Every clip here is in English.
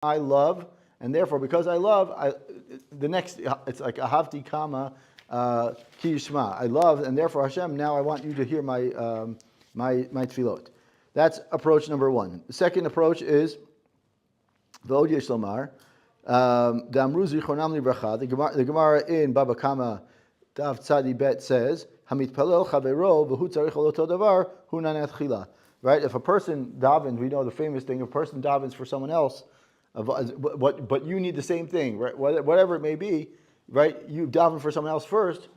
I love, and therefore because I love, the next it's like ahavti kama ki yishma. I love, and therefore Hashem. Now I want you to hear my tefillot. That's approach number one. The second approach is v'od yesh lomar damru zichronam libracha. The Gemara in Baba Kama Daf Tzadi Bet says hamitpalel chavero v'hu tzarich oloto davar hu nanat chila. Right? If a person davens, we know the famous thing. If a person davens for someone else, but you need the same thing, right? Whatever it may be, right? You daven for someone else first.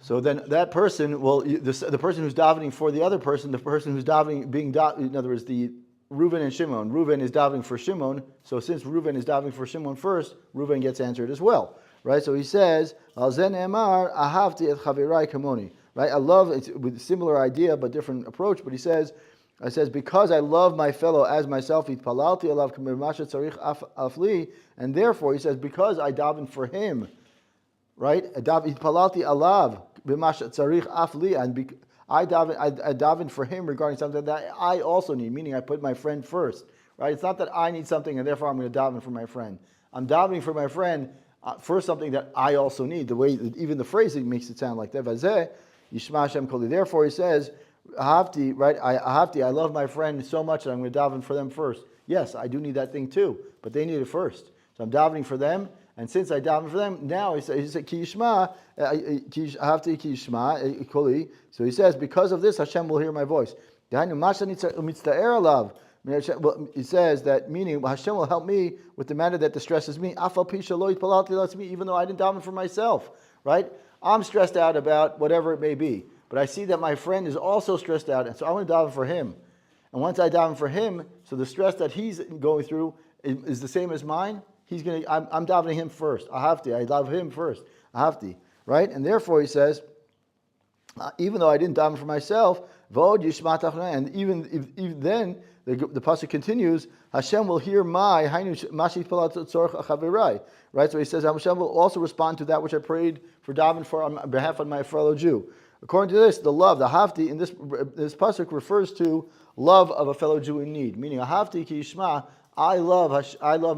So then that person will, the person who's davening for the other person, the person who's davening, in other words, the Reuven and Shimon. Reuven is davening for Shimon. So since Reuven is davening for Shimon first, Reuven gets answered as well, right? So he says, Al zen emar ahavti et chaverai kamoni. Right? I love, it's with a similar idea but different approach, but he says, because I love my fellow as myself, itpalalti alav k'memasha tzarich afli, and therefore he says, because I daven for him, right? Itpalalti alav b'masha tzarich afli, and I daven for him regarding something that I also need, meaning I put my friend first, right? It's not that I need something and therefore I'm going to daven for my friend. I'm davening for my friend for something that I also need. The way, even the phrasing makes it sound like that. Yishma Hashem Koli. Therefore, he says, Ahavti, right? I love my friend so much that I'm going to daven for them first. Yes, I do need that thing too, but they need it first. So I'm davening for them, and since I daven for them, now he said Ki Yishma, Ahavti Ki Yishma Koli. So he says, because of this, Hashem will hear my voice. He says that, meaning Hashem will help me with the matter that distresses me, even though I didn't daven for myself, right? I'm stressed out about whatever it may be, but I see that my friend is also stressed out, and so I want to daven for him. And once I daven for him, so the stress that he's going through is the same as mine. I'm davening him first. I love him first. Right? And therefore he says, even though I didn't daven for myself, and even then the pasuk continues, Hashem will hear my right. So he says Hashem will also respond to that which I prayed for daven for on behalf of my fellow Jew. According to this, the love, the hafti in this pasuk refers to love of a fellow Jew in need, meaning a hafti ki yishma. I love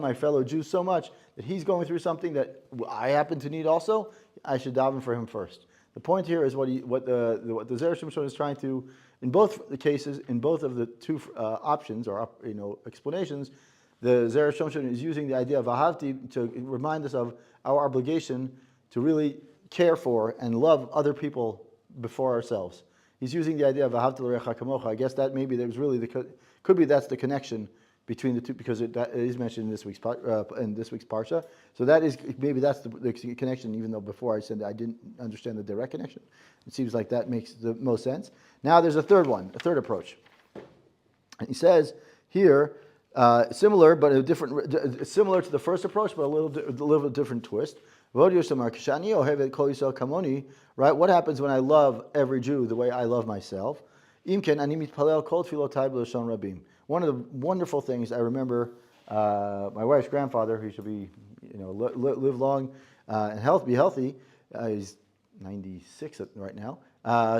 my fellow Jew so much that he's going through something that I happen to need also. I should daven for him first. The point here is what the Zera Shimshon is trying to, in both the cases, in both of the two options or explanations, the Zera Shimshon is using the idea of ahavti to remind us of our obligation to really care for and love other people before ourselves. He's using the idea of ahavti l'recha kamocha. I guess that maybe there's really could be that's the connection between the two, because that is mentioned in this week's parsha. So that is maybe that's the connection. Even though before I said that I didn't understand the direct connection, it seems like that makes the most sense. Now there's a third approach. And he says here, similar but similar to the first approach, but a little different twist. Right? What happens when I love every Jew the way I love myself? One of the wonderful things I remember, my wife's grandfather, who should be, live long and be healthy. He's 96 right now,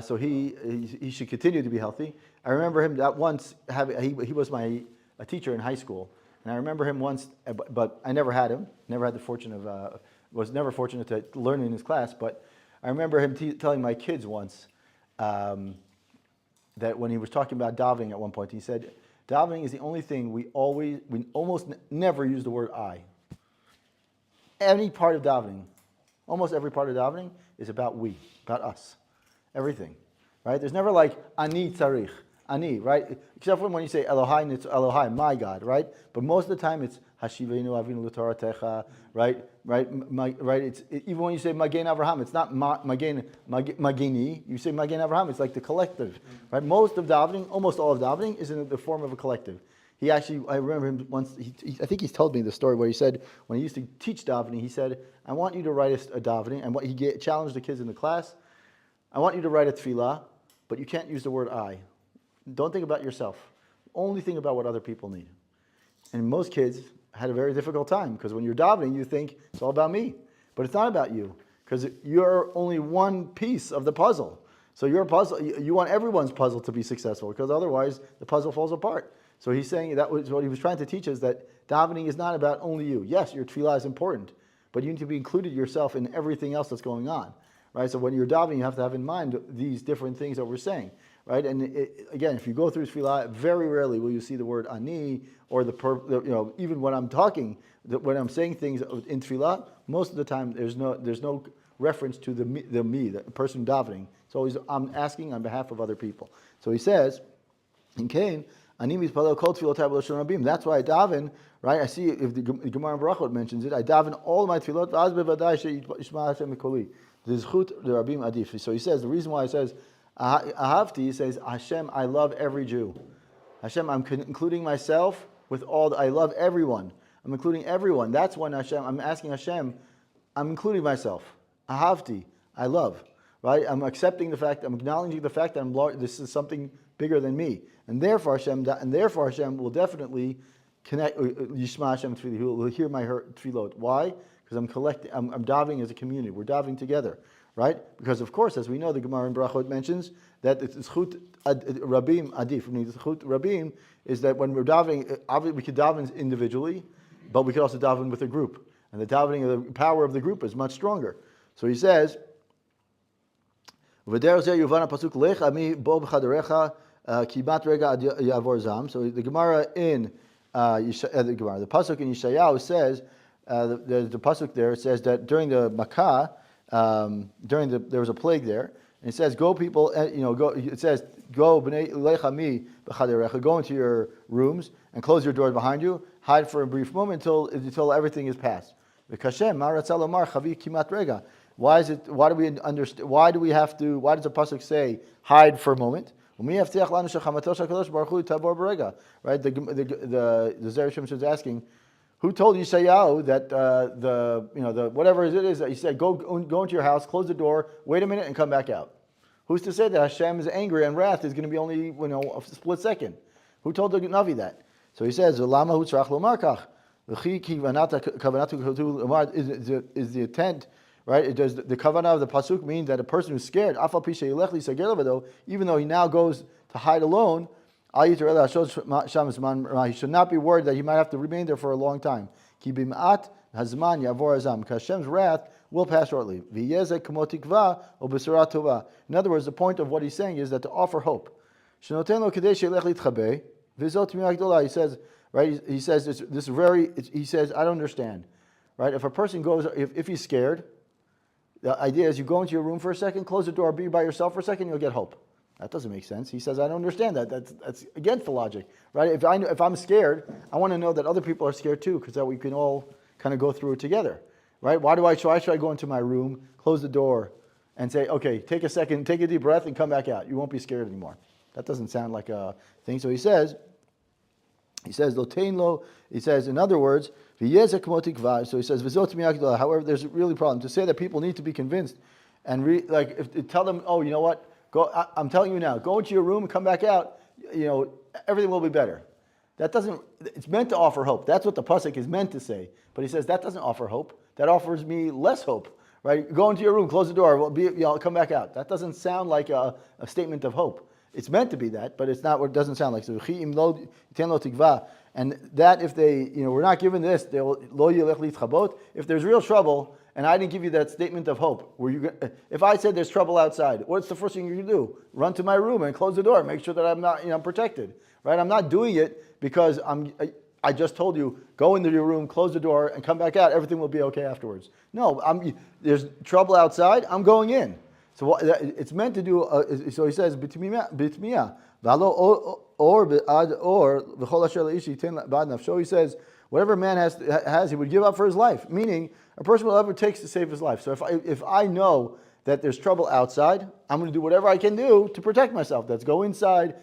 so he should continue to be healthy. I remember him that once he was a teacher in high school, and I remember him once, but I never had him. Never had the fortune of was never fortunate to learn in his class. But I remember him telling my kids once that when he was talking about davening at one point, he said, davening is the only thing we almost never use the word I. Any part of davening, almost every part of davening is about we, about us. Everything, right? There's never like ani tzarich, ani, right? Except for when you say Elohai, it's Elohai, my God, right? But most of the time it's Hashivenu Avinu L'Toratecha, right? It's even when you say Magen Avraham, it's not Mageni. You say Magen Avraham, it's like the collective, right? Most of davening, almost all of davening, is in the form of a collective. I remember him once. I think he's told me the story where he said when he used to teach davening, he said, "I want you to write a davening," and he challenged the kids in the class. I want you to write a tefillah, but you can't use the word I. Don't think about yourself. Only think about what other people need. And most kids had a very difficult time, because when you're davening, you think it's all about me. But it's not about you, because you're only one piece of the puzzle. So your puzzle, you want everyone's puzzle to be successful, because otherwise the puzzle falls apart. So he's saying that was what he was trying to teach us, that davening is not about only you. Yes, your tefillah is important, but you need to be included yourself in everything else that's going on, right? So when you're davening, you have to have in mind these different things that we're saying, right? And again, if you go through tefillah, very rarely will you see the word ani or even when I'm talking, when I'm saying things in tefillah, most of the time there's no reference to the person davening. It's always I'm asking on behalf of other people. So he says in Cain, ani mispalel kol tfilotai b'lashon rabim. That's why I daven, right? I see if the Gemara in Barachot mentions it. I daven all my tefillot v'az bevadai she'yishma Hashem mikoli. The zchut the rabim adif. So he says the reason why he says ahavti, he says Hashem, I love every Jew. Hashem, I'm including myself with all. I love everyone. I'm including everyone. That's when Hashem. I'm asking Hashem. I'm including myself. Ahavti, I love. Right? I'm accepting the fact. I'm acknowledging the fact that this is something bigger than me, and therefore Hashem will definitely connect. Yishma Hashem tefillah. He will hear my tefillot. Why? Because I'm collecting. I'm davening as a community. We're davening together, right? Because of course, as we know, the Gemara in Barachot mentions that it's zchut rabim adif. Zchut rabim is that when we're davening, obviously we could daven individually, but we could also daven with a group, and the davening of the power of the group is much stronger. So he says. So the Gemara in the pasuk in Yeshayahu says the pasuk there says that during the Makkah, there was a plague there, and it says go people, go. It says go b'nei lecha mi b'chaderecha, go into your rooms and close your doors behind you, hide for a brief moment until everything is past. Why is it? Why do we understand? Why do we have to? Why does the pasuk say hide for a moment? Right? The Zera Shimshon is asking, who told Yeshayahu that the whatever it is that he said go into your house, close the door, wait a minute, and come back out? Who's to say that Hashem is angry and wrath is going to be only a split second? Who told the Navi that? So he says, "Lama hu tzarach lomar kach." Is the intent. Right? Does the kavanah of the pasuk mean that a person who's scared, even though he now goes to hide alone, he should not be worried that he might have to remain there for a long time. Because Hashem's wrath will pass shortly. In other words, the point of what he's saying is that to offer hope. He says, right? He says he says, I don't understand. Right? If a person goes, if he's scared, the idea is you go into your room for a second, close the door, be by yourself for a second, you'll get hope. That doesn't make sense. He says, I don't understand that. That's against the logic, right? If I'm scared, I want to know that other people are scared too, because that we can all kind of go through it together, right? Why should I go into my room, close the door, and say, okay, take a second, take a deep breath, and come back out. You won't be scared anymore. That doesn't sound like a thing. So he says, Lotein. He says, in other words, so he says, however, there's a really problem. To say that people need to be convinced and tell them, oh, you know what? I'm telling you now, go into your room and come back out, everything will be better. It's meant to offer hope. That's what the pasuk is meant to say. But he says, that doesn't offer hope. That offers me less hope, right? Go into your room, close the door, come back out. That doesn't sound like a statement of hope. It's meant to be that, but it's not what it doesn't sound like. So, and that if we're not given this, if there's real trouble, and I didn't give you that statement of hope, if I said there's trouble outside, what's the first thing you're going to do? Run to my room and close the door, make sure that I'm not, I'm protected, right? I'm not doing it because I just told you, go into your room, close the door, and come back out. Everything will be okay afterwards. No, there's trouble outside. I'm going in. So it's meant to do. So he says, bitmiya, So he says, whatever man has, he would give up for his life. Meaning, a person will ever takes to save his life. So if I know that there's trouble outside, I'm going to do whatever I can do to protect myself. That's go inside,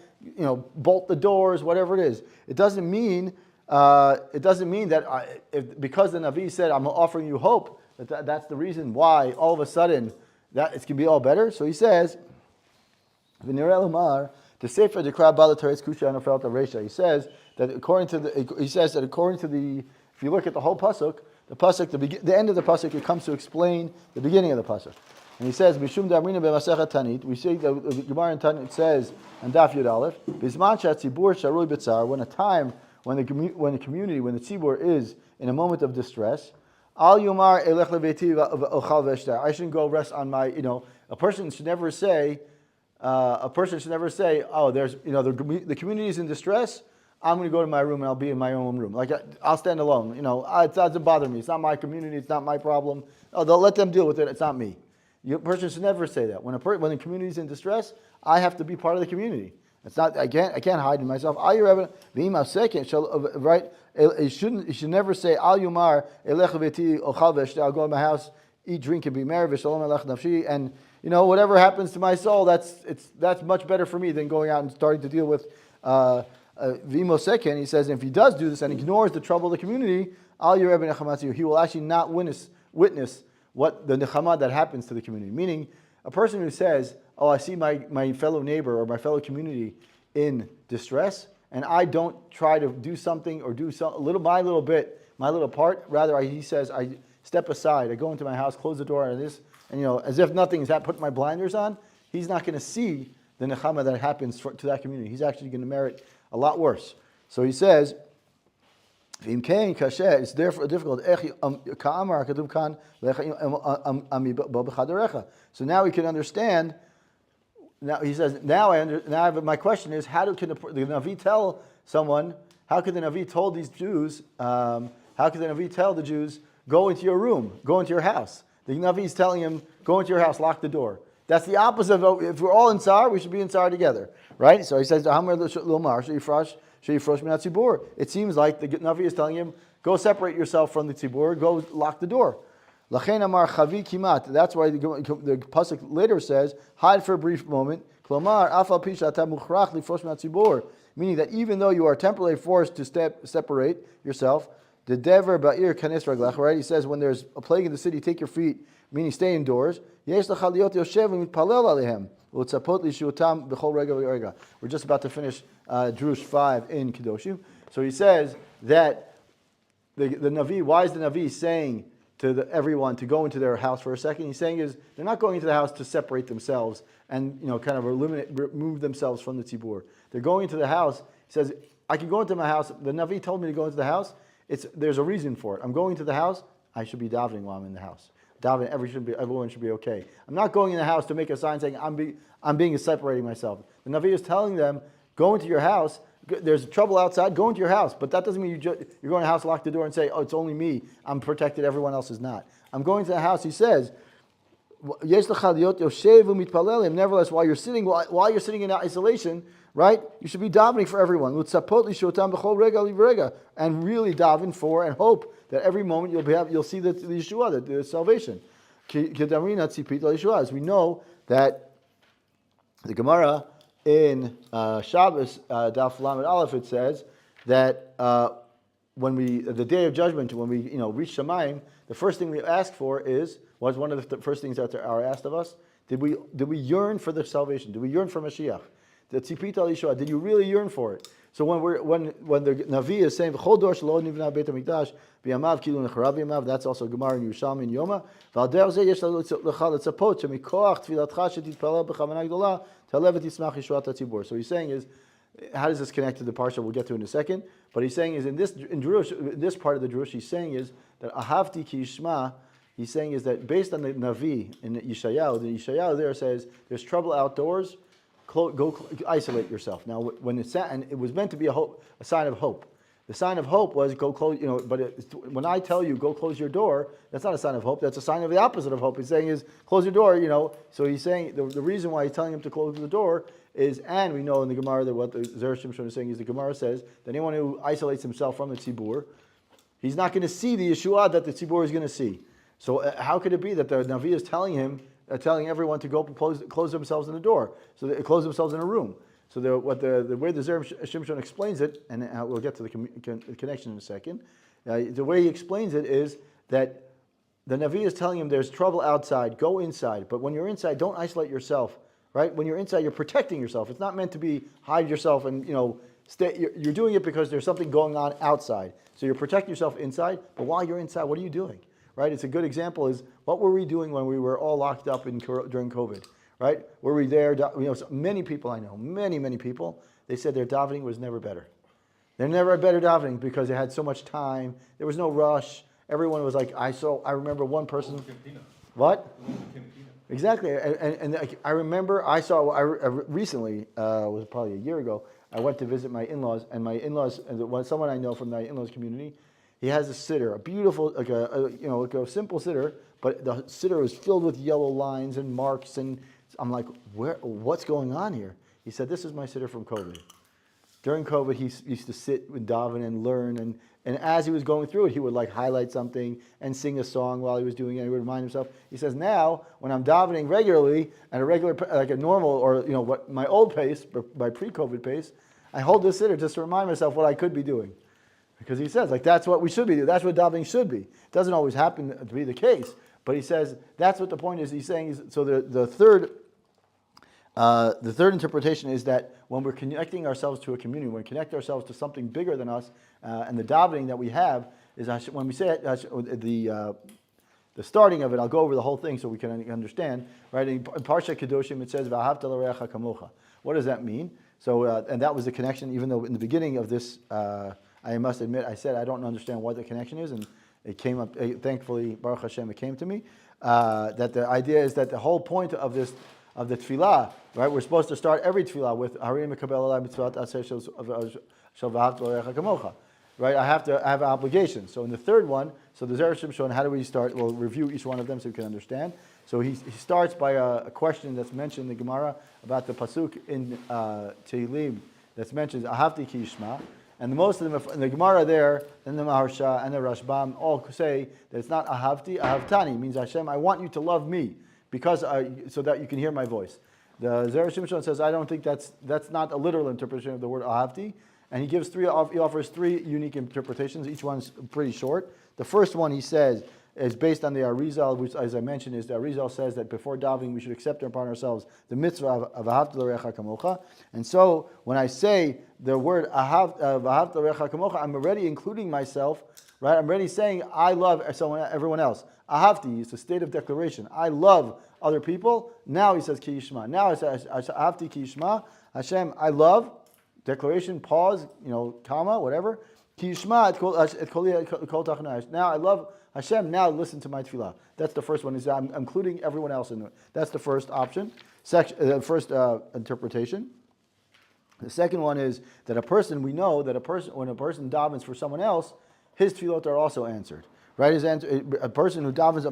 bolt the doors, whatever it is. It doesn't mean that because the Navi said I'm offering you hope, that's the reason why all of a sudden that it's going to be all better. So he says, he says that according to the, if you look at the whole pasuk, the end of the pasuk, it comes to explain the beginning of the pasuk. And he says, Mishum Damrina B'Masechet Tanit. We see the Gemara in Tanit says, and Daf Yud Aleph, Bisman Shatzibur Sharui B'Tzar, when a time when the community, when the tzibur is in a moment of distress, Al Yomar Elech Leveiti Ochal Veshtar. I shouldn't go rest on my, a person should never say, oh, there's, the community is in distress. I'm going to go to my room and I'll be in my own room. Like I'll stand alone. It doesn't bother me. It's not my community. It's not my problem. Oh, they'll let them deal with it. It's not me. A person should never say that. When the community is in distress, I have to be part of the community. It's not. I can't hide in myself. Right? You should never say Al Yomar Elech Veti Ochal Veshta. I'll go to my house, eat, drink, and be merry. V'Shalom Elech Nafshi. And whatever happens to my soul, that's much better for me than going out and starting to deal with. V'imo Seken. He says if he does do this and ignores the trouble of the community, Al Yereb Nechamatziyu, he will actually not witness what the nechama that happens to the community. Meaning, a person who says, oh, I see my fellow neighbor or my fellow community in distress, and I don't try to do something or do my little bit, my little part. Rather, he says, I step aside, I go into my house, close the door, and as if nothing is happening, put my blinders on. He's not going to see the nechama that happens to that community. He's actually going to merit a lot worse. So he says, it's therefore difficult. So now we can understand. Now he says, my question is, how can the Navi tell someone? How could the Navi tell these Jews? How could the Navi tell the Jews, go into your room, go into your house? The Navi is telling him, go into your house, lock the door. That's the opposite of, if we're all in Tsar, we should be in Tsar together, right? So he says, it seems like the Navi is telling him, go separate yourself from the tzibur, go lock the door. That's why the pasuk later says, hide for a brief moment. Meaning that even though you are temporarily forced to separate yourself, the dever ba'ir kanes raglach, right? He says, when there's a plague in the city, take your feet, meaning stay indoors. We're just about to finish Drush 5 in Kedoshim. So he says that the Navi, why is the Navi saying to everyone to go into their house for a second? He's saying they're not going into the house to separate themselves and kind of remove themselves from the tzibur. They're going into the house. He says, I can go into my house. The Navi told me to go into the house. There's a reason for it. I'm going to the house. I should be davening while I'm in the house. Davening, everyone should be okay. I'm not going in the house to make a sign saying I'm separating myself. The Navi is telling them, go into your house. There's trouble outside. Go into your house. But that doesn't mean you're going to the house, lock the door, and say, oh, it's only me. I'm protected. Everyone else is not. I'm going to the house. He says, nevertheless, while you're sitting in isolation, right, you should be davening for everyone. And really daven for and hope that every moment you'll see the Yeshua, the salvation. As we know that the Gemara in Shabbos, Daf Lamed Aleph, it says that the day of judgment, when we reach Shamayim, the first thing we ask for was one of the first things that are asked of us. Did we yearn for the salvation? Did we yearn for Mashiach? The tzipita al Yeshua, did you really yearn for it? So when the Navi is saying V'chol dor shelo nivna beit hamikdash b'yamav kilu necharav b'yamav, that's also Gemara in Yerushalmi in Yoma. V'al derech zeh yesh lecha letzapot shemikoach tfilatcha shetitpalel b'chavana gdola talev v'tismach yeshuat hatzibur. So he's saying how does this connect to the parsha? We'll get to in a second. But he's saying in this part of the Drush, he's saying that ahavti ki yishma. He's saying that based on the Navi in Yeshayahu, the Yeshayahu there says there's trouble outdoors. Go isolate yourself. Now, it was meant to be a sign of hope. The sign of hope was go close. But when I tell you go close your door, that's not a sign of hope. That's a sign of the opposite of hope. He's saying close your door. So he's saying the reason why he's telling him to close the door is, and we know in the Gemara that what the Zera Shimshon is saying is the Gemara says that anyone who isolates himself from the tzibur, he's not going to see the Yeshua that the tzibur is going to see. So how could it be that the Navi is telling everyone to go close themselves in the door, so they close themselves in a room? So the way the Zera Shimshon explains it, and we'll get to the connection in a second. The way he explains it is that the Navi is telling him there's trouble outside, go inside. But when you're inside, don't isolate yourself. Right? When you're inside, you're protecting yourself. It's not meant to be hide yourself and stay. You're doing it because there's something going on outside. So you're protecting yourself inside. But while you're inside, what are you doing? right? It's a good example is what were we doing when we were all locked up during COVID, right? Were we there? So many people I know, many people, they said their davening was never better. They're never better davening because they had so much time. There was no rush. Everyone was like, I remember one person. What? Exactly. And I remember recently, was probably a year ago, I went to visit my in-laws, and my in-laws, someone I know from my in-laws community, he has a siddur, a beautiful, like a simple siddur, but the siddur was filled with yellow lines and marks, and I'm like, what's going on here? He said, this is my siddur from COVID. During COVID, he used to sit with daven and learn, and as he was going through it, he would like highlight something and sing a song while he was doing it. He would remind himself. He says, now when I'm davening regularly at like a normal or what my old pace, my pre-COVID pace, I hold this siddur just to remind myself what I could be doing, because he says like that's what we should be doing. That's what davening should be. It doesn't always happen to be the case, but he says that's what the point is. He's saying so. The third interpretation is that when we're connecting ourselves to a community, when we connect ourselves to something bigger than us, and the davening that we have is when we say it, the starting of it. I'll go over the whole thing so we can understand. Right in Parshat Kedoshim it says "V'ahavta l'reacha kamocha." What does that mean? So and that was the connection. Even though in the beginning of this, I must admit, I said I don't understand what the connection is, and it came up. Thankfully, Baruch Hashem, it came to me that the idea is that the whole point of this. Of the tefillah, right? We're supposed to start every tefillah with Harei mekabel alai mitzvot asher shel v'ahavta l'reacha kamocha, right? I have an obligation. So in the third one, so the Zera Shimshon, how do we start? We'll review each one of them so we can understand. So he starts by a question that's mentioned in the Gemara about the pasuk in Tehillim that's mentioned Ahavti ki yishma, and most of them in the Gemara there, and the Maharsha and the Rashbam all say that it's not Ahavti, Ahavtani means Hashem, I want you to love me. Because so that you can hear my voice. The Zera Shimshon says, I don't think that's not a literal interpretation of the word ahavti, and he offers three unique interpretations. Each one's pretty short. The first one he says is based on the Arizal, which, as I mentioned, is the Arizal says that before davening we should accept upon ourselves the mitzvah of ahavta l'reacha kamocha. And so when I say the word ahavta l'reacha kamocha, I'm already including myself. Right, I'm already saying I love everyone else. Ahavti is a state of declaration. I love other people. Now he says ki yishma. Now I say ahavti ki yishma. Hashem, I love. Declaration. Pause. Comma. Whatever. Ki yishma et kol tachna. Now I love Hashem. Now listen to my tefillah. That's the first one. Is I'm including everyone else in it. That's the first option. First interpretation. The second one is that we know that when a person davens for someone else, his tefillot are also answered. Right? A person who davens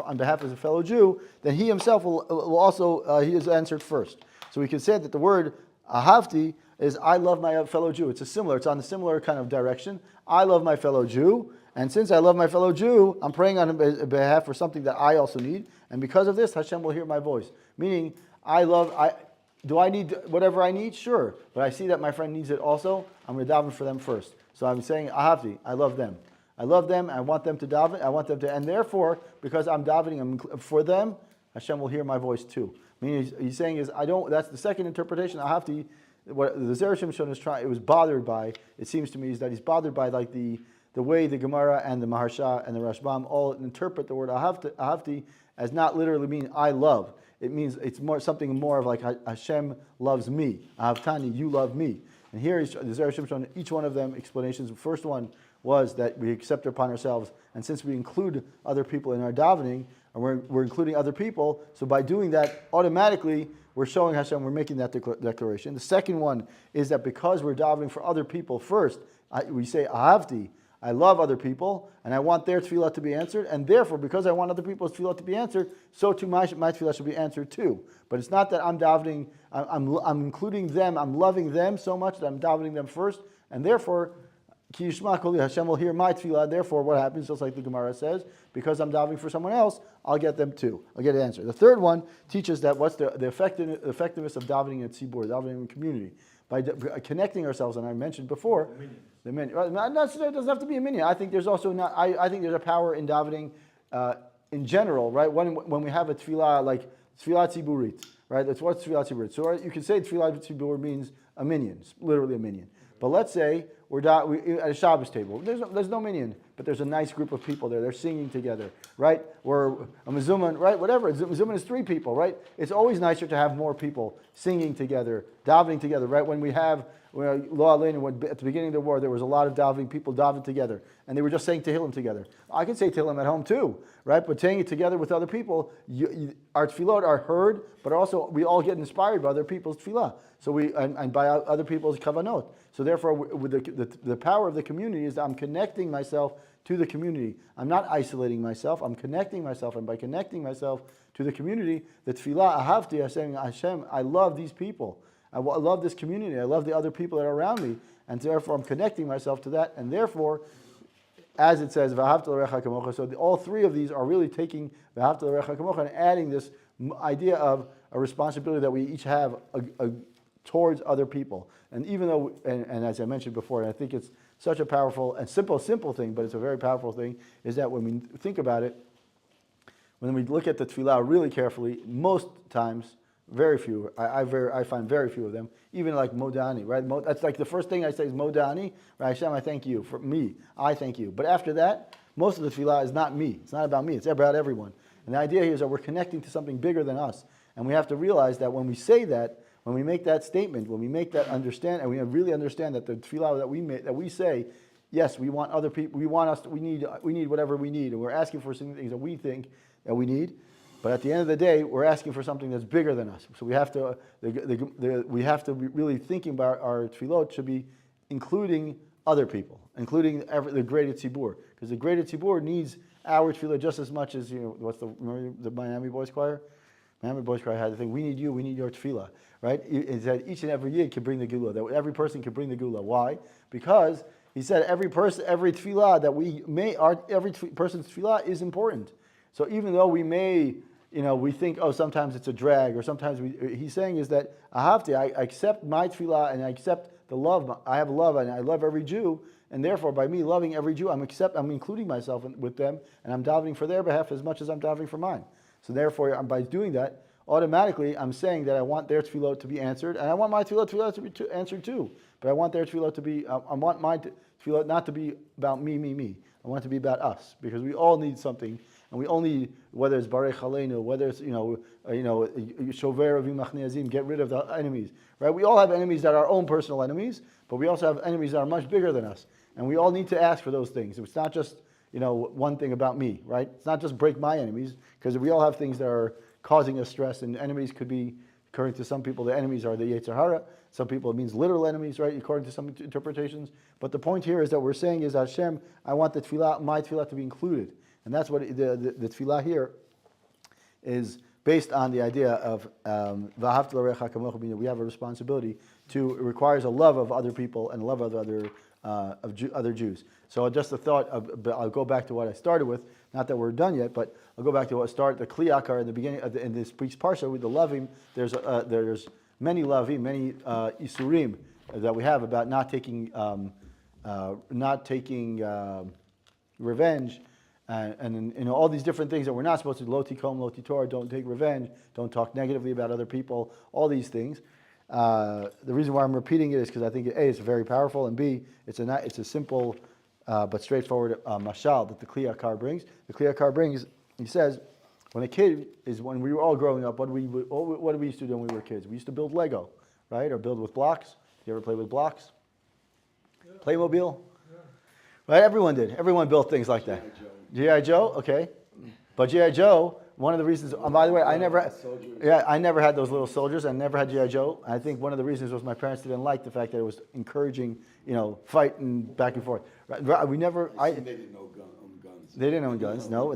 on behalf of a fellow Jew, then he himself will also, he is answered first. So we can say that the word ahavti is I love my fellow Jew. It's on a similar kind of direction. I love my fellow Jew, and since I love my fellow Jew, I'm praying on his behalf for something that I also need, and because of this, Hashem will hear my voice. Meaning, do I need whatever I need? Sure. But I see that my friend needs it also. I'm going to daven for them first. So I'm saying, ahavti, I love them. I love them. I want them to daven. And therefore, because I'm davening for them, Hashem will hear my voice too. Meaning, he's saying that's the second interpretation. Ahavti, what the Zera Shimshon is trying, it was bothered by, it seems to me, is that he's bothered by like the way the Gemara and the Maharsha and the Rashbam all interpret the word ahavti as not literally meaning I love. It means it's something more of like Hashem loves me. Ahavtani, you love me. And here is the Zera Shimshon, each one of them explanations. The first one was that we accept upon ourselves, and since we include other people in our davening, and we're including other people, so by doing that, automatically we're showing Hashem, we're making that declaration. The second one is that because we're davening for other people first, we say ahavti, I love other people, and I want their tefillah to be answered, and therefore, because I want other people's tefillah to be answered, so too my tefillah should be answered too. But it's not that I'm davening, I'm including them, I'm loving them so much that I'm davening them first, and therefore, ki yishma kol Hashem will hear my tefillah. Therefore, what happens, just like the Gemara says, because I'm davening for someone else, I'll get them too. I'll get an answer. The third one teaches that what's the effectiveness of davening in tzibur, davening in community. By connecting ourselves, and I mentioned before, the minyan. It doesn't have to be a minyan. I think there's also I think there's a power in davening in general, right? When we have a tefillah like tefillah tziburit, right? That's what tefillah tziburit. So you can say tefillah tzibur means a minyan, literally a minyan. But let's say we're at a Shabbos table. There's no minyan, but there's a nice group of people there. They're singing together, right? We're a mezuman, right? Whatever. Mezuman is 3 people, right? It's always nicer to have more people singing together, davening together, right? When we have Lo Aleinu, at the beginning of the war, there was a lot of davening, people davening together, and they were just saying Tehillim together. I can say Tehillim at home too, right? But saying it together with other people, our tefillot are heard, but also we all get inspired by other people's tefillah. So and by other people's kavanot. So therefore, with the power of the community is that I'm connecting myself to the community. I'm not isolating myself. I'm connecting myself, and by connecting myself to the community, the tefillah ahavti, I'm saying, Hashem, I love these people. I love this community. I love the other people that are around me, and therefore I'm connecting myself to that. And therefore, as it says, v'ahavta l'recha kamocha. So all 3 of these are really taking v'ahavta l'recha kamocha and adding this idea of a responsibility that we each have towards other people. And even though, and as I mentioned before, and I think it's such a powerful and simple thing, but it's a very powerful thing, is that when we think about it, when we look at the tefillah really carefully, most times, very few, I find very few of them, even like Modani, right? That's like the first thing I say is Modani, right? Hashem, I thank you. For me, I thank you. But after that, most of the tefillah is not me. It's not about me. It's about everyone. And the idea here is that we're connecting to something bigger than us. And we have to realize that when we say that, when we make that statement, when we make that understand, and we really understand that the tefillah that we say, yes, we want other people, we need whatever we need, and we're asking for some things that we think that we need. But at the end of the day, we're asking for something that's bigger than us. So we have to be really thinking about our tefillot should be including other people, including the greater tzibur, because the greater tzibur needs our tefillah just as much as remember the Miami Boys Choir? Miami Boys Choir had the thing, we need you, we need your tefillah, right? It said each and every yid can bring the gula, that every person can bring the gula. Why? Because he said every tefillah that every person's tefillah is important. So even though we may, we think, sometimes it's a drag, or sometimes he's saying is that I accept my tefillah, and I accept the love. I have love, and I love every Jew, and therefore by me loving every Jew, I'm including myself with them, and I'm davening for their behalf as much as I'm davening for mine. So therefore, by doing that, automatically I'm saying that I want their tefillot to be answered, and I want my tefillot to be answered too. But I want their tefillot to be, I want my tefillot not to be about me. I want it to be about us, because we all need something. And we all need, whether it's Barech Aleinu, whether it's, Shover V'Machne Azim, get rid of the enemies, right? We all have enemies that are our own personal enemies, but we also have enemies that are much bigger than us. And we all need to ask for those things. It's not just, one thing about me, right? It's not just break my enemies, because we all have things that are causing us stress, and enemies could be, according to some people, the enemies are the Yetzer Hara. Some people, it means literal enemies, right, according to some interpretations. But the point here is that we're saying is, Hashem, I want the tefillah, my tefillah to be included. And that's what the tefillah here is based on the idea of v'ahavta l'recha kamocha. We have a responsibility it requires a love of other people and a love of other Jews. So just a thought, I'll go back to what I started with. Not that we're done yet, but I'll go back to what I started. The Kli Akar in the beginning in this week's parsha with the lavim. There's many lavim, many isurim that we have about not taking revenge. And all these different things that we're not supposed to do, lo tikom, lo titor, don't take revenge, don't talk negatively about other people, all these things. The reason why I'm repeating it is because I think A, it's very powerful, and B, it's a simple but straightforward mashal that the Kli Akar brings. The Kli Akar brings, he says, when we were all growing up, what do we used to do when we were kids? We used to build Lego, right? Or build with blocks. You ever play with blocks? Yeah. Playmobil? Yeah. Right, everyone did. Everyone built things like that. G.I. Joe, okay. But G.I. Joe, one of the reasons, by the way, I never had those little soldiers. I never had G.I. Joe. I think one of the reasons was my parents didn't like the fact that it was encouraging, fighting back and forth. We never. They didn't own guns. They didn't own guns. No,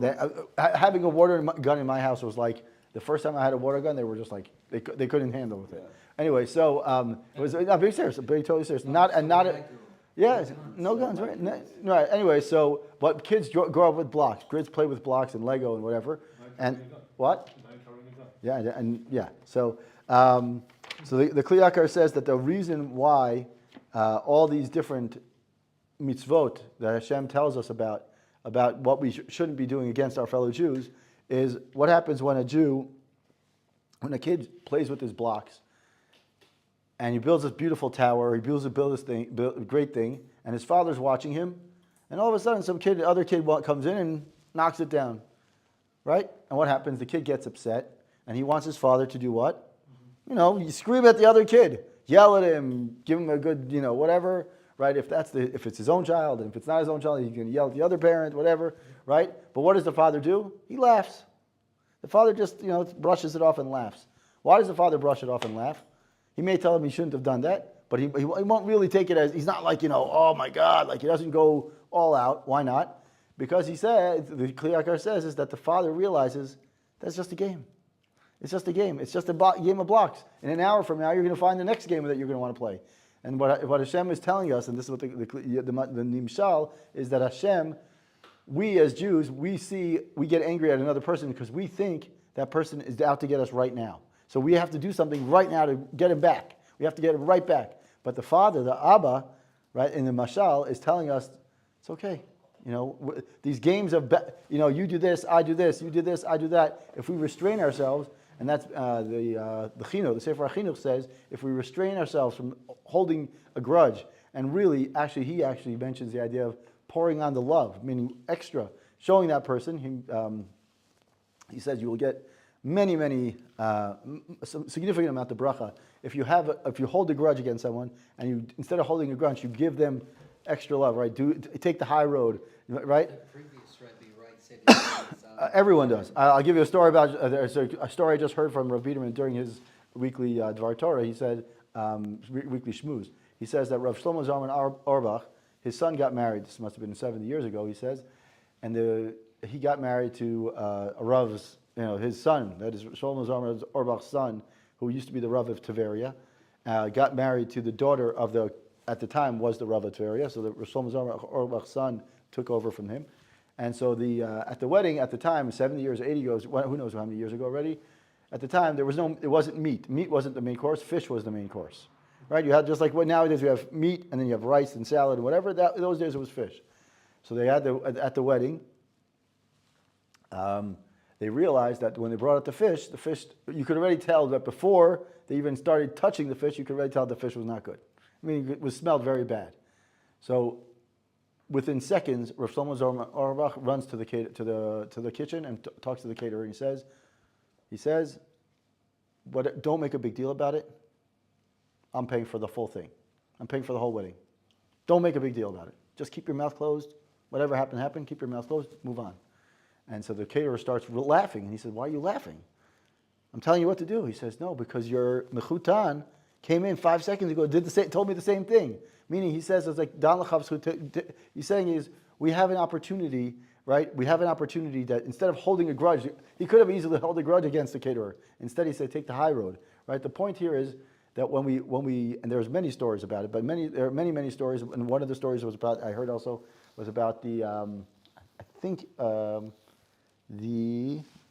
having a water gun in my house was like the first time I had a water gun. They were just like they couldn't handle with it. Yeah. Anyway, so it was being serious, being totally serious. Yeah, no guns, right? Right. Anyway, but kids grow up with blocks. Kids play with blocks and Lego and whatever. And what? Yeah. So the Kli Akar says that the reason why all these different mitzvot that Hashem tells us about what we shouldn't be doing against our fellow Jews is what happens when a kid plays with his blocks. and he builds this beautiful tower. He builds a great thing, and his father's watching him. And all of a sudden, other kid comes in and knocks it down, right? And what happens? The kid gets upset, and he wants his father to do what? You scream at the other kid, yell at him, give him a good, whatever, right? If it's his own child, and if it's not his own child, he can yell at the other parent, whatever, right? But what does the father do? He laughs. The father just, brushes it off and laughs. Why does the father brush it off and laugh? He may tell him he shouldn't have done that, but he won't really take it as, he's not like, oh my God, like he doesn't go all out. Why not? Because he said, the Kli Yakar says, is that the father realizes that's just a game. It's just a game. It's just a game of blocks. In an hour from now, you're going to find the next game that you're going to want to play. And what Hashem is telling us, and this is what the Nimshal, is that Hashem, we as Jews, we get angry at another person because we think that person is out to get us right now. So we have to do something right now to get him back. We have to get him right back. But the father, the Abba, right, in the Mashal, is telling us, it's okay. These games of, you do this, I do this, you do this, I do that. If we restrain ourselves, and that's the Chinuch, the Sefer HaChinuch says, if we restrain ourselves from holding a grudge, and really, he actually mentions the idea of pouring on the love, meaning extra, showing that person, he says you will get many, some significant amount of bracha. If you hold a grudge against someone, and you, instead of holding a grudge, you give them extra love, right? Take the high road, right? The previous Rebbe, right, said everyone does. I'll give you a story about a story I just heard from Rav Biederman during his weekly Dvar Torah. He said weekly shmooze. He says that Rav Shlomo Zalman Auerbach, his son got married. This must have been 70 years ago. He says, and he got married to a Rav's, his son. That is Shlomo Zalman Auerbach's son, who used to be the Rav of Tveria. Got married to the daughter of at the time was the Rav of Tveria. So the Shlomo Zalman Auerbach's son took over from him. And so at the wedding at the time, 70 years, 80 years, who knows how many years ago already, at the time it wasn't meat. Meat wasn't the main course, fish was the main course. Right? You had, just like what nowadays we have meat and then you have rice and salad and whatever, those days it was fish. So they had at the wedding, they realized that when they brought out the fish, you could already tell that before they even started touching the fish, you could already tell the fish was not good. I mean, it smelled very bad. So within seconds, Rav Shlomo Zalman Auerbach runs to the kitchen and talks to the caterer. And he says, "But don't make a big deal about it. I'm paying for the full thing. I'm paying for the whole wedding. Don't make a big deal about it. Just keep your mouth closed. Whatever happened. Keep your mouth closed. Move on." And so the caterer starts laughing, and he says, "Why are you laughing? I'm telling you what to do." He says, "No, because your mechutan came in 5 seconds ago, told me the same thing." Meaning, he says, it's like, he's saying we have an opportunity, right? We have an opportunity that instead of holding a grudge, he could have easily held a grudge against the caterer. Instead, he said, take the high road, right? The point here is that when we and there's many stories about it, but there are many stories, and one of the stories I heard also was about I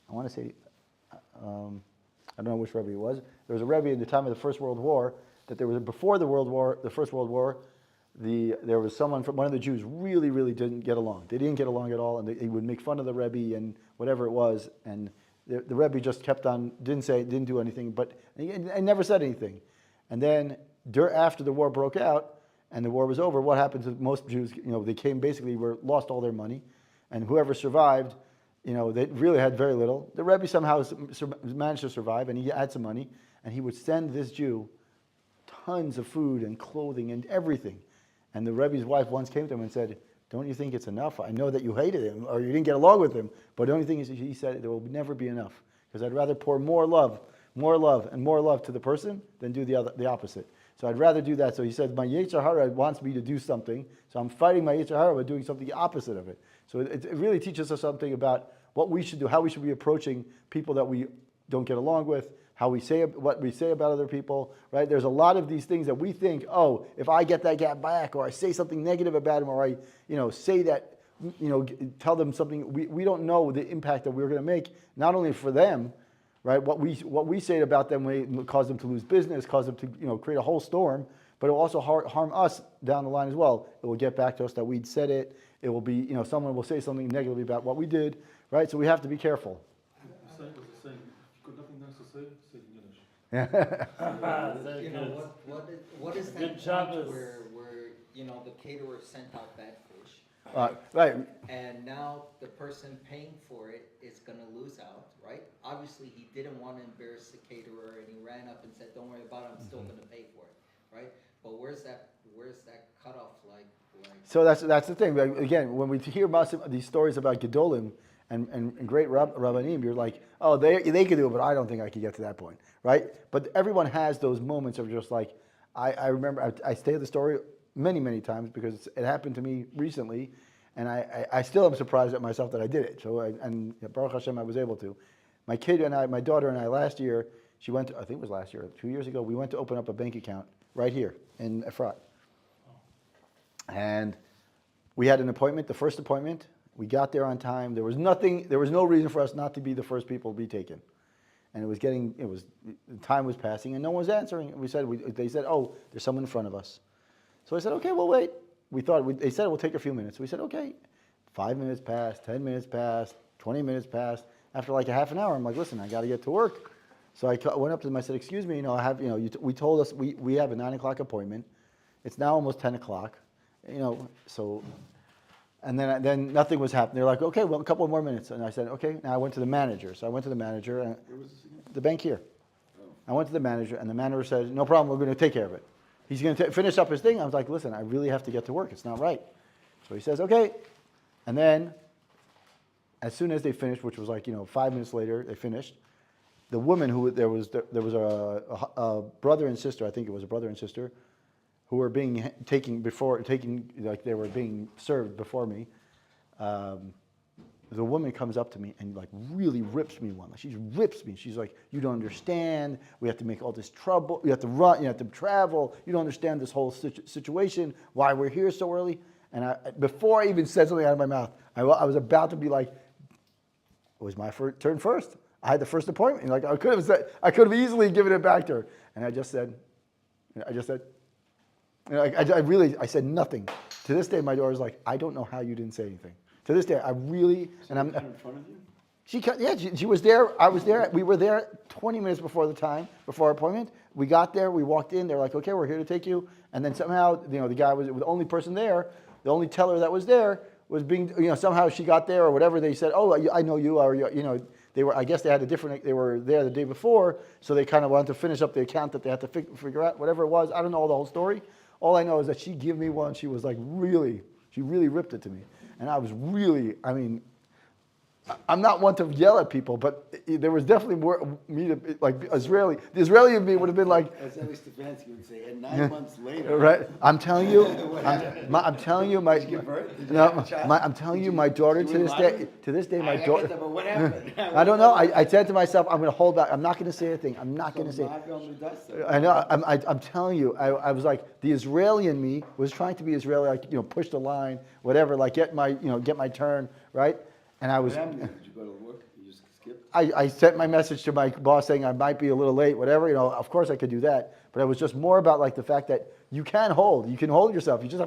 want to say, I don't know which Rebbe it was. There was a Rebbe in the time of the First World War, that there was, before the First World War, there was someone from one of the Jews really didn't get along. They didn't get along at all, and he would make fun of the Rebbe and whatever it was, and the Rebbe just kept on, didn't do anything, but he never said anything. And then after the war broke out and the war was over, what happened to most Jews? They came lost all their money, and whoever survived, they really had very little. The Rebbe somehow managed to survive, and he had some money, and he would send this Jew tons of food and clothing and everything. And the Rebbe's wife once came to him and said, "Don't you think it's enough? I know that you hated him or you didn't get along with him, but the only thing is," he said, "there will never be enough, because I'd rather pour more love to the person than do the opposite. So I'd rather do that." So he said, my Yetzer Hara wants me to do something, so I'm fighting my Yetzer Hara by doing something opposite of it. So it really teaches us something about what we should do, how we should be approaching people that we don't get along with, what we say about other people, right? There's a lot of these things that we think, oh, if I get that guy back, or I say something negative about him, or I, say that, tell them something, we don't know the impact that we're going to make, not only for them, right? What we say about them may cause them to lose business, cause them to, create a whole storm, but it will also harm us down the line as well. It will get back to us that we'd said it. It will be, someone will say something negatively about what we did, right? So we have to be careful. The saying, you've got nothing nice to say, say in Yiddish. You know, what is Good that job point is- where, you know, the caterer sent out that fish? Right. And now the person paying for it is gonna lose out, right? Obviously, he didn't wanna embarrass the caterer and he ran up and said, don't worry about it, I'm still gonna pay for it, right? But where's that cutoff like? So that's the thing. Like, again, when we hear about these stories about Gedolim and great Rabbanim, you're like, oh, they could do it, but I don't think I could get to that point, right? But everyone has those moments of just like, I remember, I stay the story many times because it happened to me recently, and I still am surprised at myself that I did it. So, and Baruch Hashem, I was able to. My kid and I, my daughter and I, last year, she went to, I think it was last year, 2 years ago, we went to open up a bank account right here in Efrat. And we had an appointment, the first appointment. We got there on time. There was no reason for us not to be the first people to be taken. And time was passing and no one was answering. They said, oh, there's someone in front of us. So I said, okay, we'll wait. They said, we'll take a few minutes. We said, okay. 5 minutes passed, 10 minutes passed, 20 minutes passed. After like a half an hour, I'm like, listen, I got to get to work. So I went up to them, I said, excuse me, we told us we have a 9 o'clock appointment. It's now almost 10 o'clock. And then nothing was happening. They're like, okay, well, a couple more minutes. And I said, okay. Now I went to the manager. So I went to the manager. And Where was this again? the bank here. Oh. I went to the manager, and the manager said, no problem, we're going to take care of it. He's going to finish up his thing. I was like, listen, I really have to get to work. It's not right. So he says, okay. And then, as soon as they finished, which was like, 5 minutes later, they finished. The woman there was a brother and sister, I think it was a brother and sister, who were they were being served before me. The woman comes up to me and like really rips me one. Like she rips me. She's like, you don't understand. We have to make all this trouble. You have to run. You have to travel. You don't understand this whole situation. Why we're here so early. And before I even said something out of my mouth, I was about to be like, it was my turn first. I had the first appointment. Like I could have easily given it back to her. And I said, I said nothing. To this day, my daughter's like, I don't know how you didn't say anything. To this day, I really, So in front of you? she was there. I was there. We were there 20 minutes before our appointment. We got there. We walked in. They're like, okay, we're here to take you. And then somehow, the guy was the only person there. The only teller that was there was being, somehow she got there or whatever. They said, oh, I know you. Or they were. I guess they had they were there the day before, so they kind of wanted to finish up the account that they had to figure out. Whatever it was, I don't know the whole story. All I know is that she gave me one. She was like she really ripped it to me. And I was really, I'm not one to yell at people, but there was definitely more me to, like, the Israeli in me would have been like, As Ellie Stefanski would say, and 9 months later. right? I'm telling you, I'm telling you, Did you give birth? I'm telling you, my daughter Did you to this day, my I get daughter, that, but what happened? I don't know. I said to myself, I'm going to hold back. I'm not going to say anything. I'm not going to say. I know. I'm telling you. I was like, the Israeli in me was trying to be Israeli, like push the line, whatever, like get my turn, right? And I was. What happened? Did you go to work? You just skipped? I sent my message to my boss saying I might be a little late, whatever. Of course I could do that, but it was just more about like the fact that you can hold yourself. You just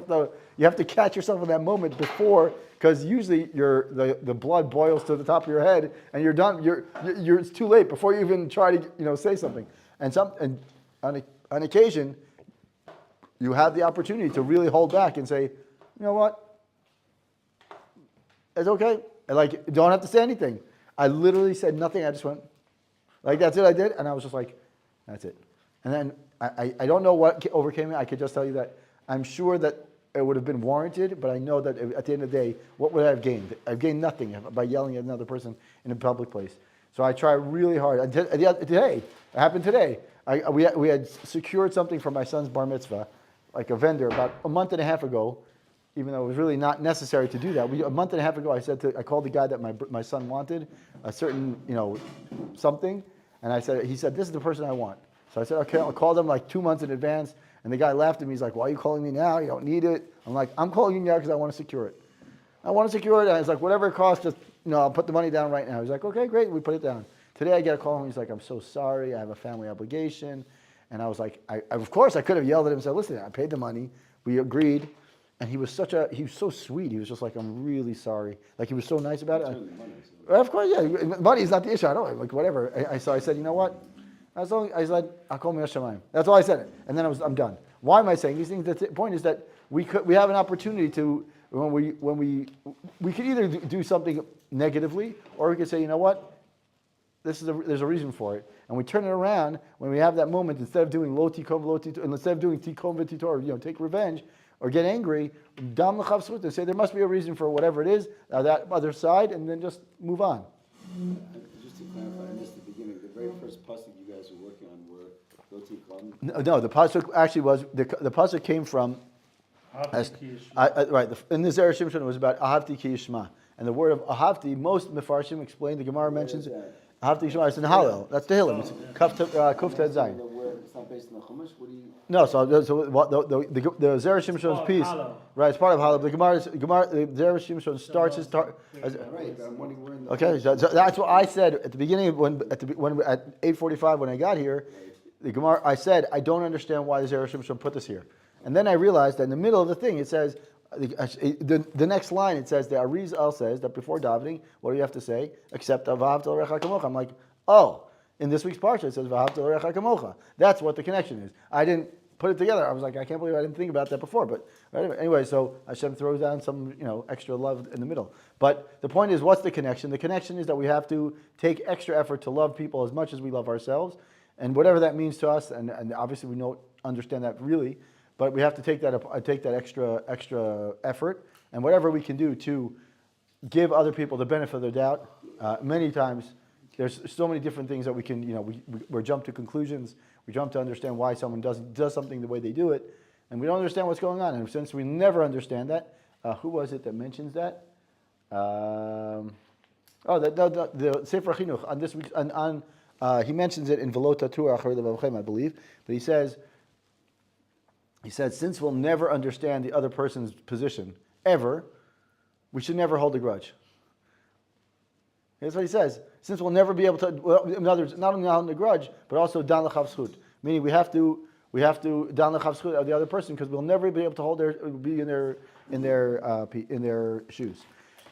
have to catch yourself in that moment before, because usually the blood boils to the top of your head and you're done. It's too late before you even try to say something. And on occasion, you have the opportunity to really hold back and say, you know what, it's okay. Like, don't have to say anything. I literally said nothing. I just went, like, that's it, I did. And I was just like, that's it. And then I don't know what overcame me. I could just tell you that I'm sure that it would have been warranted, but I know that at the end of the day, what would I have gained? I've gained nothing by yelling at another person in a public place. So I try really hard. And today, it happened today. We had secured something for my son's bar mitzvah, like a vendor, about a month and a half ago. Even though it was really not necessary to do that. A month and a half ago, I called the guy that my son wanted, a certain, something, and he said, this is the person I want. So I said, okay, I'll call them like 2 months in advance, and the guy laughed at me. He's like, why are you calling me now? You don't need it. I'm like, I'm calling you now because I want to secure it. I want to secure it, and it's like, whatever it costs, just, I'll put the money down right now. He's like, okay, great, we put it down. Today I get a call, and he's like, I'm so sorry, I have a family obligation. And I was like, of course I could have yelled at him and said, listen, I paid the money, we agreed. And he was so sweet. He was just like, I'm really sorry. Like, he was so nice about it. Of course, yeah. Money is not the issue. I don't like whatever. So I said, you know what? As long I said, Hakol min hashamayim. That's all I said. And then I'm done. Why am I saying these things? The point is that we have an opportunity to, when we could either do something negatively, or we could say, you know what? There's a reason for it. And we turn it around when we have that moment, instead of doing lo tikom, and instead of doing tikom v'titor, take revenge, or get angry, dam l'chav zchut, and say there must be a reason for whatever it is, that other side, and then just move on. Just to clarify, I missed the beginning. The very first pasuk you guys were working on were lo tikom. No, the pasuk actually was, the pasuk came from, right, in the Zera Shimshon it was about ahavti ki yishma. And the word of ahavti, most mefarshim explain, the Gemara mentions it. Ahavti yishma, it's in Hallel. That's the Hillel. It's Kuf Ted Zayin. It's not based on the Chumash? What do you... No, so the Zera Shimshon's piece, right? It's part of Hallel. The Zera Shimshon starts his Right, but I'm wondering where in the... Okay, so that's what I said at the beginning at 8:45 when I got here. The Gemara, I said I don't understand why the Zera Shimshon put this here, and then I realized that in the middle of the thing it says the next line it says the Arizal says that before davening, what do you have to say? Except V'ahavta l'recha kamocha. I'm like, oh. In this week's Parshat, it says, V'ahavta l'recha kamocha. That's what the connection is. I didn't put it together. I was like, I can't believe I didn't think about that before. But anyway, so Hashem throws down some extra love in the middle. But the point is, what's the connection? The connection is that we have to take extra effort to love people as much as we love ourselves. And whatever that means to us, and obviously we don't understand that really, but we have to take that extra effort. And whatever we can do to give other people the benefit of the doubt, many times, there's so many different things that we can, we jump to conclusions. We jump to understand why someone does something the way they do it, and we don't understand what's going on. And since we never understand that, who was it that mentions that? The Sefer Chinuch on this week he mentions it in Velota Torah Acharei Rabbi Chaim, I believe, but he says since we'll never understand the other person's position ever, we should never hold a grudge. That's what he says. Since we'll never be able to, in other words, not only holding a grudge, but also dan l'chav zchut. Meaning we have to dan l'chav zchut of the other person because we'll never be able to be in their shoes.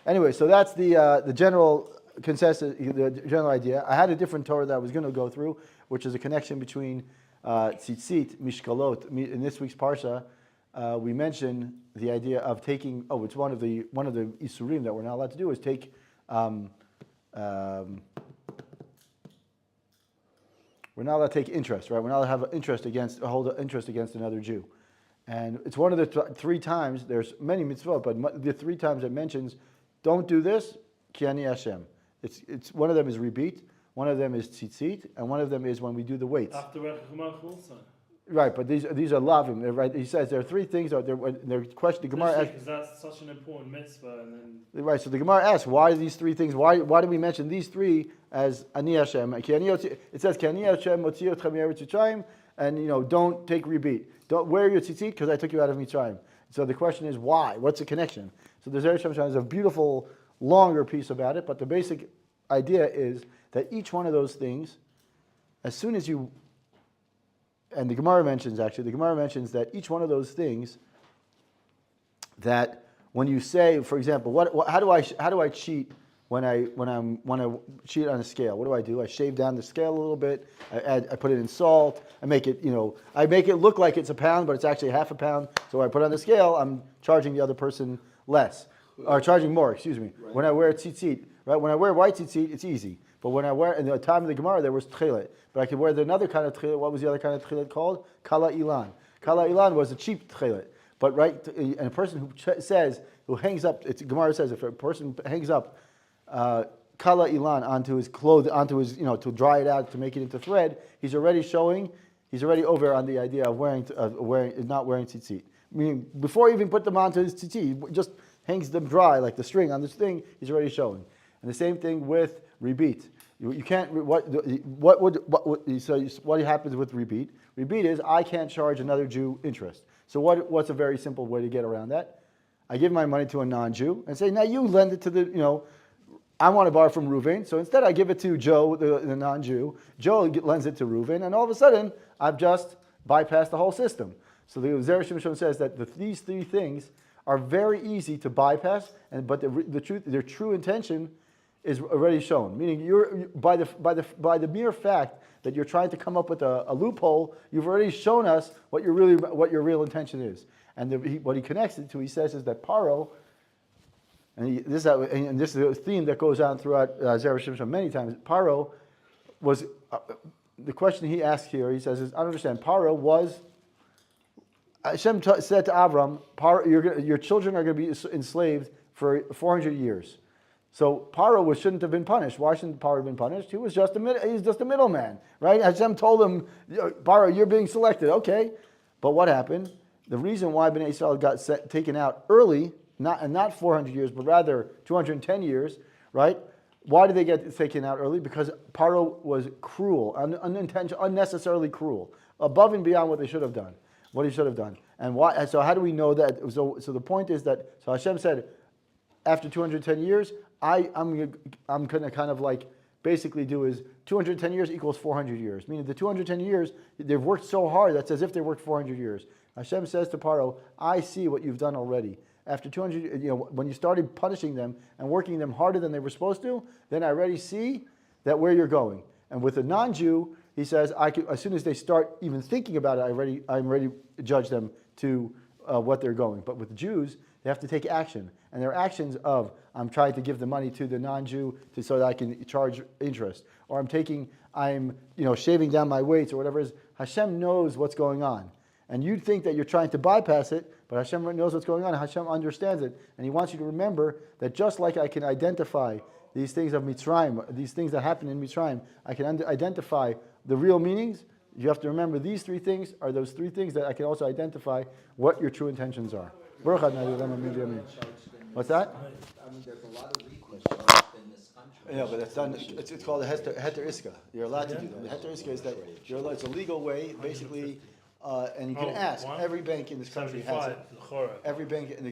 Anyway, so that's the general consensus, the general idea. I had a different Torah that I was going to go through, which is a connection between tzitzit, mishkalot. In this week's parsha, we mentioned the idea of taking. Oh, it's one of the isurim that we're not allowed to do is take. We're not allowed to take interest, right? We're not allowed to have hold an interest against another Jew. And it's one of the three times, there's many mitzvot, but the three times it mentions, don't do this, ki ani Hashem. It's one of them is ribit, one of them is tzitzit, and one of them is when we do the weights. After Rechemach also. Right, but these are lavim. Right, he says there are three things. They're question. The Gemara asks, because that's such an important mitzvah, and then right. So the Gemara asks, why are these three things? Why do we mention these three as ani Hashem? It says ki ani Hashem motzi otchem me'eretz Mitzrayim, and don't take ribit. Don't wear your tzitzit because I took you out of Mitzrayim. So the question is why? What's the connection? So the Zera Shimshon has a beautiful, longer piece about it, but the basic idea is that each one of those things, as soon as you and the Gemara mentions that each one of those things, that when you say, for example, how do I cheat when I cheat on a scale? What do? I shave down the scale a little bit. I put it in salt. I make it look like it's a pound, but it's actually half a pound. So when I put it on the scale, I'm charging the other person less, or charging more. Excuse me. Right. When I wear tzitzit, right? When I wear white tzitzit, it's easy. But when I wear, in the time of the Gemara, there was tchilet. But I could wear another kind of tchilet. What was the other kind of tchilet called? Kala ilan. Kala ilan was a cheap tchilet. But and a person who hangs up, Gemara says, if a person hangs up kala ilan onto his clothes, to dry it out, to make it into thread, he's already over on the idea of not wearing tzitzit. Meaning, before he even put them onto his tzitzit, he just hangs them dry, like the string on this thing, he's already showing. And the same thing with ribit. You can't. What happens with ribit? Ribit is I can't charge another Jew interest. So what's a very simple way to get around that? I give my money to a non-Jew and say, now you lend it to I want to borrow from Reuven, so instead I give it to Joe, the non-Jew. Joe lends it to Reuven, and all of a sudden I've just bypassed the whole system. So the Zera Shimshon says that these three things are very easy to bypass, but their true intention is already shown. Meaning, by the mere fact that you're trying to come up with a loophole, you've already shown us what your real intention is. And what he connects it to, he says, is that Paro, and this is a theme that goes on throughout Zera Shimshon many times. Paro was the question he asked here. He says, "I don't understand. Paro was." Hashem said to Avram, "Your children are going to be enslaved for 400 years." So Paro shouldn't have been punished. Why shouldn't Paro have been punished? He's just a middleman, right? Hashem told him, "Paro, you're being selected." Okay, but what happened? The reason why Bnei Israel got taken out early, not 400 years, but rather 210 years, right? Why did they get taken out early? Because Paro was cruel, unnecessarily cruel, above and beyond what they should have done, what he should have done. And why? So how do we know that? So the point is that Hashem said, after 210 years, I'm going to kind of like basically do is 210 years equals 400 years. Meaning the 210 years, they've worked so hard, that's as if they worked 400 years. Hashem says to Paro, I see what you've done already. After 200, when you started punishing them and working them harder than they were supposed to, then I already see that where you're going. And with a non-Jew, he says, as soon as they start even thinking about it, I'm ready to judge them to what they're going. But with Jews, they have to take action. And their actions of, I'm trying to give the money to the non-Jew so that I can charge interest. Or I'm shaving down my weights or whatever it is. Hashem knows what's going on. And you'd think that you're trying to bypass it, but Hashem knows what's going on, and Hashem understands it, and He wants you to remember that just like I can identify these things of Mitzrayim, these things that happen in Mitzrayim, I can identify the real meanings. You have to remember these three things are those three things that I can also identify what your true intentions are. What's that? I mean, there's a lot of reapers charged in this country. Yeah, but that's done. It's called a heter iska. You're allowed to do that. The heter iska is that it's a legal way, basically. And you can ask. Every bank in this country has it. Every bank in the